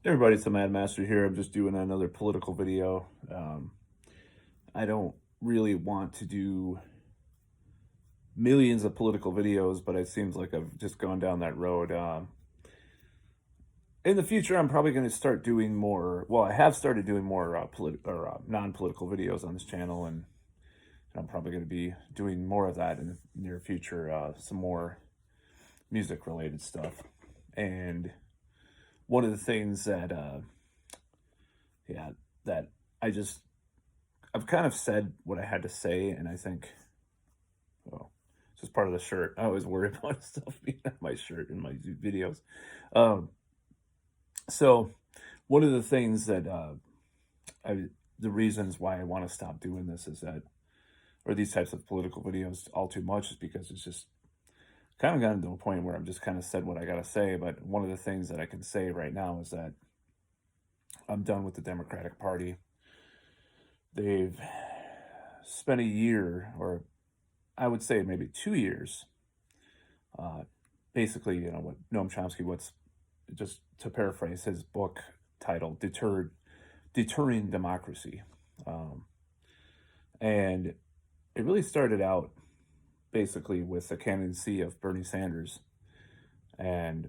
Hey everybody, it's the Mad Master here. I'm just doing another political video. I don't really want to do millions of political videos, but it seems like I've just gone down that road. In the future, I'm probably going to start doing more. Well, I have started doing more non-political videos on this channel, and I'm probably going to be doing more of that in the near future. Some more music-related stuff, and one of the things that, yeah, that I just I've kind of said what I had to say, and I think, well, it's just part of the shirt. I always worry about stuff being on my shirt in my videos. Um, so one of the things that I, the reasons why I want to stop doing this is that, or these types of political videos all too much, is because it's just kind of gotten to a point where I've just kind of said what I got to say. But one of the things that I can say right now is that I'm done with the Democratic Party. They've spent a year, or I would say maybe 2 years, uh, basically, what Noam Chomsky, what's just to paraphrase his book title, Deterring Democracy. Um, and it really started out basically with the candidacy of Bernie Sanders. And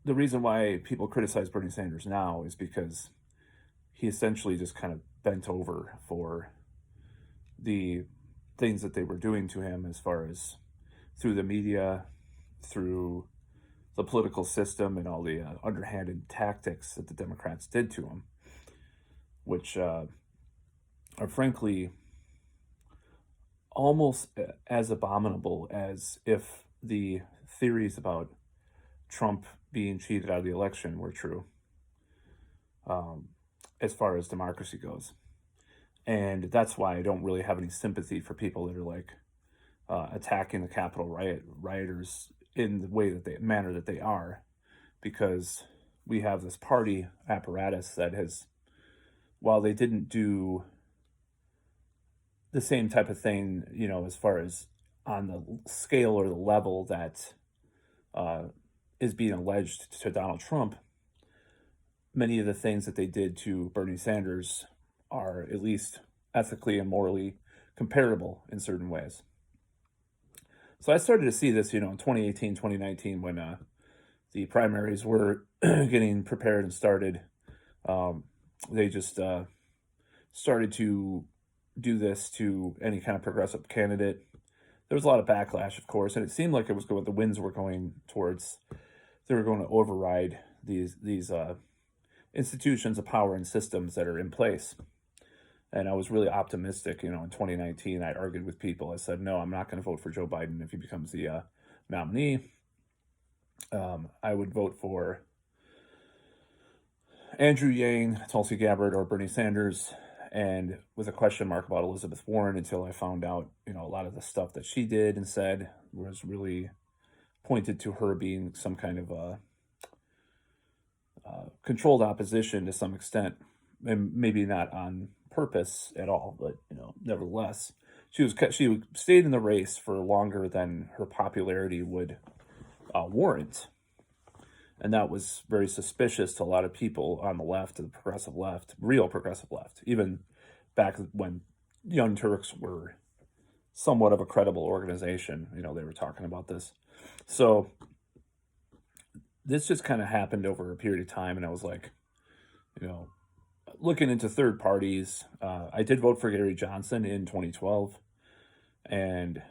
the reason why people criticize Bernie Sanders now is because he essentially just kind of bent over for the things that they were doing to him, as far as through the media, through the political system, and all the underhanded tactics that the Democrats did to him, which are frankly almost as abominable as if the theories about Trump being cheated out of the election were true, um, as far as democracy goes. And that's why I don't really have any sympathy for people that are like attacking the Capitol rioters in the manner that they are, because we have this party apparatus that has, while they didn't do the same type of thing, as far as on the scale or the level that uh, is being alleged to Donald Trump, many of the things that they did to Bernie Sanders are at least ethically and morally comparable in certain ways. So I started to see this, in 2018, 2019, when the primaries were getting prepared and started. Um, they just started to do this to any kind of progressive candidate. There was a lot of backlash, of course, and it seemed like the winds were going towards, they were going to override these institutions of power and systems that are in place. And I was really optimistic. In 2019, I argued with people. I said, no, I'm not going to vote for Joe Biden if he becomes the nominee. I would vote for Andrew Yang, Tulsi Gabbard, or Bernie Sanders, and with a question mark about Elizabeth Warren, until I found out, a lot of the stuff that she did and said was really pointed to her being some kind of a controlled opposition to some extent, and maybe not on purpose at all, but nevertheless, she stayed in the race for longer than her popularity would warrant, and that was very suspicious to a lot of people on the left, to the progressive left, real progressive left, even back when Young Turks were somewhat of a credible organization. They were talking about this. So this just kind of happened over a period of time, and I was like, looking into third parties. I did vote for Gary Johnson in 2012, and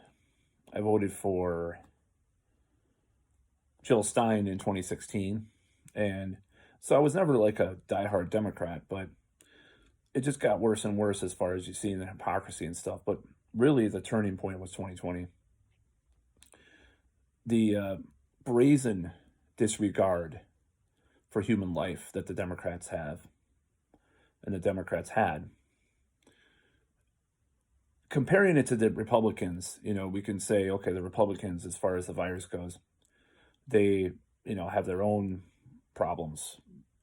I voted for Jill Stein in 2016. And so I was never like a diehard Democrat, but it just got worse and worse as far as you see in the hypocrisy and stuff. But really, the turning point was 2020. The brazen disregard for human life that the Democrats have, and the Democrats had. Comparing it to the Republicans, we can say, okay, the Republicans, as far as the virus goes, they, have their own problems.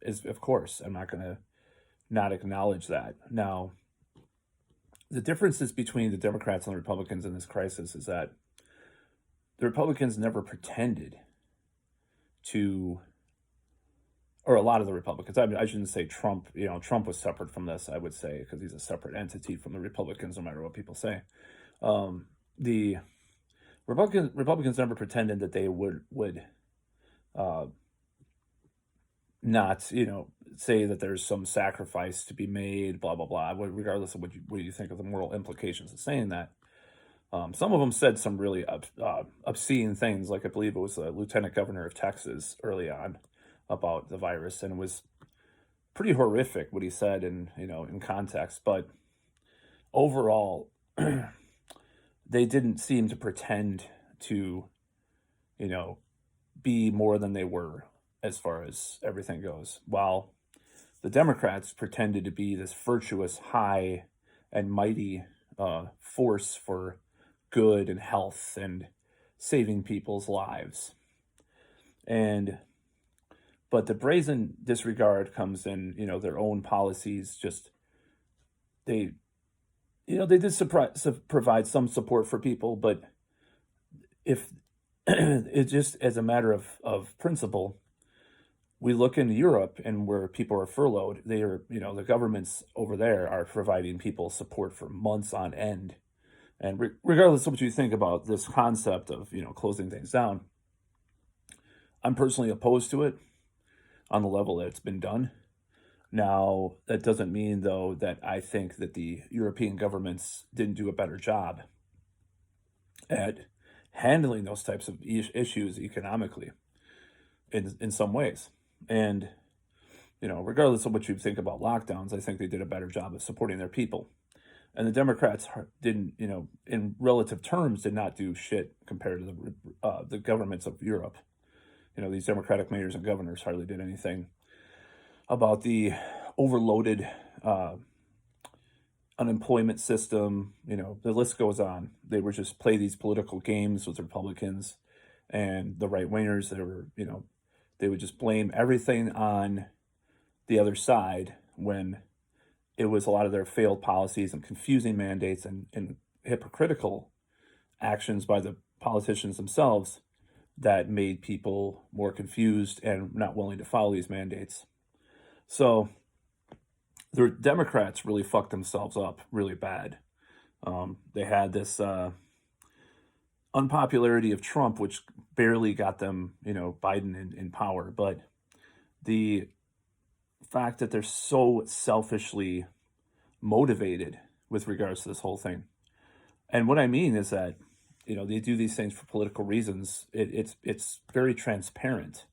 Of course, I'm not going to not acknowledge that. Now, the differences between the Democrats and the Republicans in this crisis is that the Republicans never pretended to, or a lot of the Republicans. I mean, I shouldn't say Trump. Trump was separate from this, I would say, because he's a separate entity from the Republicans, no matter what people say. The Republicans never pretended that they would uh, not, say that there's some sacrifice to be made, blah blah blah. Regardless of what you think of the moral implications of saying that. Some of them said some really obscene things, like I believe it was the lieutenant governor of Texas early on about the virus, and it was pretty horrific what he said in context. But overall, they didn't seem to pretend to, you know, be more than they were as far as everything goes. While the Democrats pretended to be this virtuous, high, and mighty force for good and health and saving people's lives. But the brazen disregard comes in, their own policies. Just they, they did provide some support for people, but if it's just as a matter of principle, we look in Europe and where people are furloughed, they are, the governments over there are providing people support for months on end. And regardless of what you think about this concept of, closing things down, I'm personally opposed to it on the level that it's been done. Now, that doesn't mean, though, that I think that the European governments didn't do a better job at handling those types of issues economically in some ways. And, regardless of what you think about lockdowns, I think they did a better job of supporting their people. And the Democrats didn't, in relative terms, did not do shit compared to the governments of Europe. These Democratic mayors and governors hardly did anything about the overloaded unemployment system. The list goes on. They were just play these political games with the Republicans and the right wingers. They would just blame everything on the other side when it was a lot of their failed policies and confusing mandates and hypocritical actions by the politicians themselves that made people more confused and not willing to follow these mandates. So the Democrats really fucked themselves up really bad. They had this unpopularity of Trump, which barely got them, Biden in power. But the fact that they're so selfishly motivated with regards to this whole thing. And what I mean is that, they do these things for political reasons. It's very transparent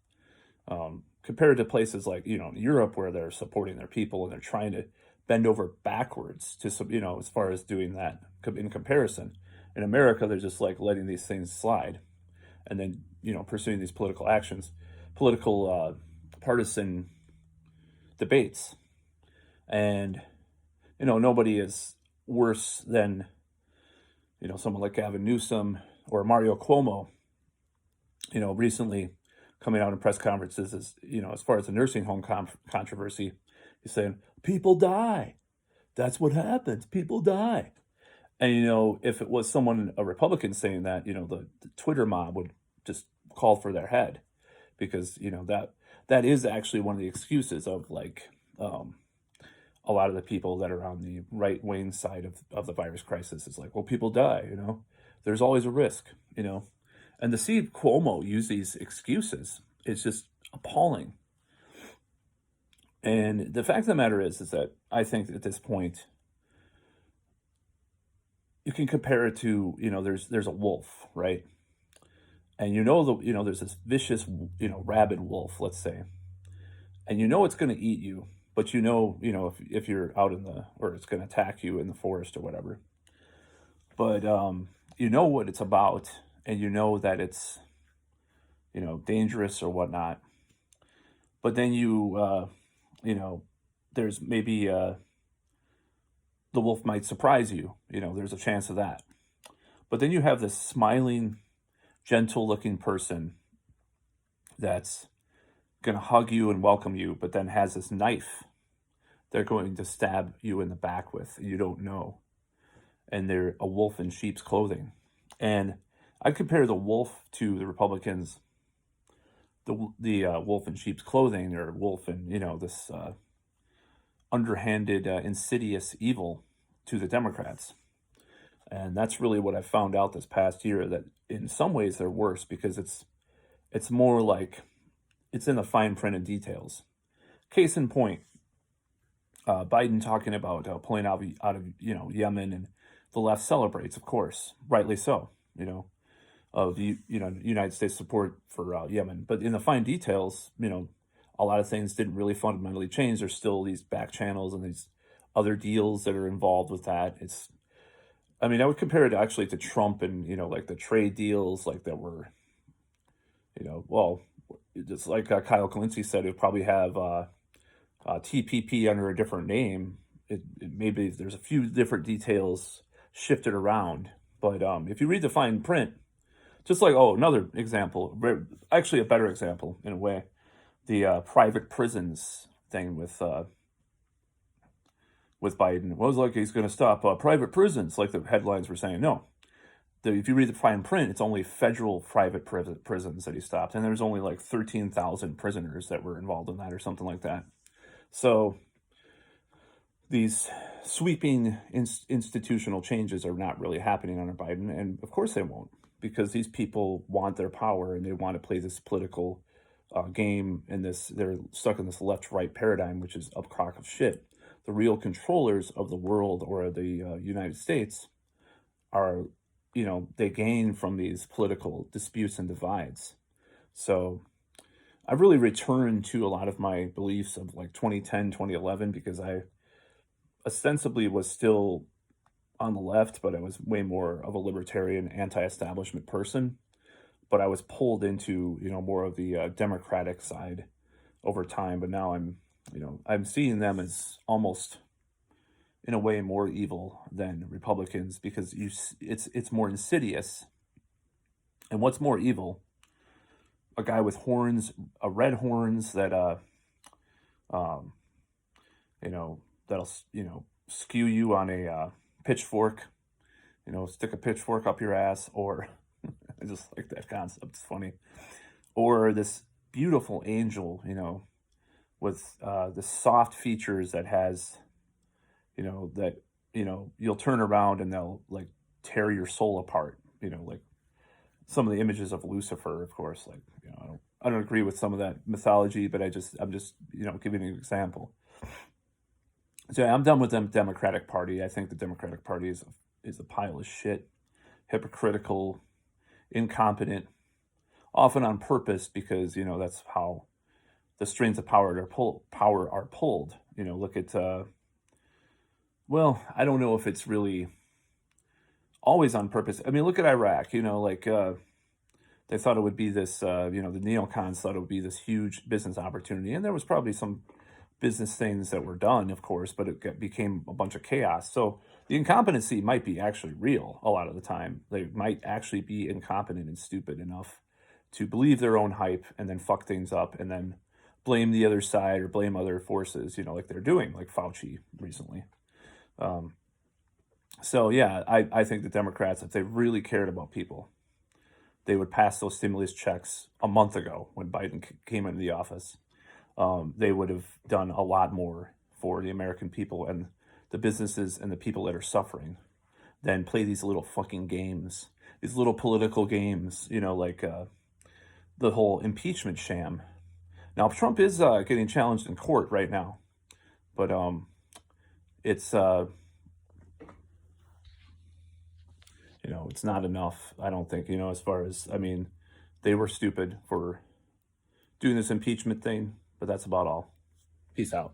compared to places like, Europe, where they're supporting their people and they're trying to bend over backwards to, as far as doing that in comparison. In America, they're just like letting these things slide and then, pursuing these political actions, partisan debates. And, nobody is worse than, someone like Gavin Newsom or Mario Cuomo, recently coming out in press conferences as far as the nursing home controversy, he's saying, people die. That's what happens. People die. And, if it was a Republican saying that, the Twitter mob would just call for their head because, that is actually one of the excuses of a lot of the people that are on the right-wing side of the virus crisis. Is like, well, people die, there's always a risk, and to see Cuomo use these excuses is just appalling. And the fact of the matter is that I think at this point, you can compare it to, there's a wolf, right? And there's this vicious, rabid wolf, let's say, and it's going to eat you, but if you're out or it's going to attack you in the forest or whatever. But what it's about, and that it's, dangerous or whatnot. But then there's maybe the wolf might surprise you. There's a chance of that. But then you have this smiling, gentle-looking person that's going to hug you and welcome you, but then has this knife they're going to stab you in the back with. You don't know. And they're a wolf in sheep's clothing. And I compare the wolf to the Republicans the wolf in sheep's clothing, or wolf in, this underhanded, insidious evil to the Democrats. And that's really what I found out this past year, that in some ways they're worse because it's more like it's in the fine print and details. Case in point, Biden talking about pulling out of Yemen, and the left celebrates, of course, rightly so. Of the United States support for Yemen, but in the fine details, a lot of things didn't really fundamentally change. There's still these back channels and these other deals that are involved with that. I would compare it actually to Trump and like the trade deals like that were, well, just like Kyle Kalinske said, it probably have TPP under a different name. Maybe there's a few different details shifted around, but if you read the fine print, just like, another example, actually a better example in a way, the private prisons thing with Biden. It was like he's going to stop private prisons, like the headlines were saying. No, if you read the fine print, it's only federal private prisons that he stopped, and there's only like 13,000 prisoners that were involved in that, or something like that. So these sweeping institutional changes are not really happening under Biden, and of course they won't, because these people want their power and they want to play this political game, and they're stuck in this left-right paradigm, which is a crock of shit. The real controllers of the world, or the United States, are, they gain from these political disputes and divides. So I've really returned to a lot of my beliefs of like 2010, 2011, because I ostensibly was still on the left, but I was way more of a libertarian, anti-establishment person. But I was pulled into, more of the Democratic side over time. But now I'm seeing them as almost, in a way, more evil than Republicans, because it's more insidious. And what's more evil? A guy with horns, red horns that that'll skew you on a pitchfork, stick a pitchfork up your ass, or I just like that concept. It's funny. Or this beautiful angel, with the soft features that has, that, you'll turn around and they'll like tear your soul apart, like some of the images of Lucifer, of course. Like, I don't agree with some of that mythology, but I'm just, giving an example. So I'm done with the Democratic Party. I think the Democratic Party is a pile of shit, hypocritical, incompetent, often on purpose, because that's how the strings of power are pulled. Look at well, I don't know if it's really always on purpose. Look at Iraq. They thought it would be this. The neocons thought it would be this huge business opportunity, and there was probably some business things that were done, of course, but it became a bunch of chaos. So the incompetency might be actually real a lot of the time. They might actually be incompetent and stupid enough to believe their own hype and then fuck things up and then blame the other side or blame other forces, like they're doing, like Fauci recently. So yeah, I think the Democrats, if they really cared about people, they would pass those stimulus checks a month ago when Biden came into the office. They would have done a lot more for the American people and the businesses and the people that are suffering than play these little fucking games, these little political games, like the whole impeachment sham. Now, Trump is getting challenged in court right now, but it's it's not enough, I don't think, as far as, they were stupid for doing this impeachment thing, but that's about all. Peace out.